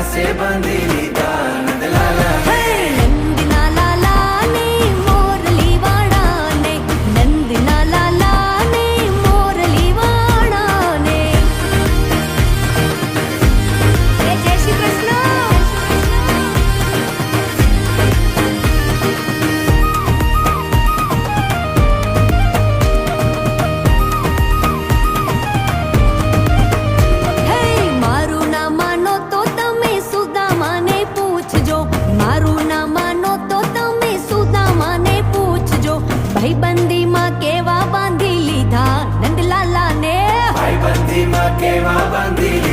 પાસે બાંધી લીધા નંદલાલા હે નંદના લાલા ને મોરલી વાળા ને નંદના લાલા ને મોરલી વાળા ને જય શ્રી કૃષ્ણ ભાઈબંધીમાં કેવા બાંધી લીધા નંદલાલા ને ભાઈબંધીમાં કેવા બાંધી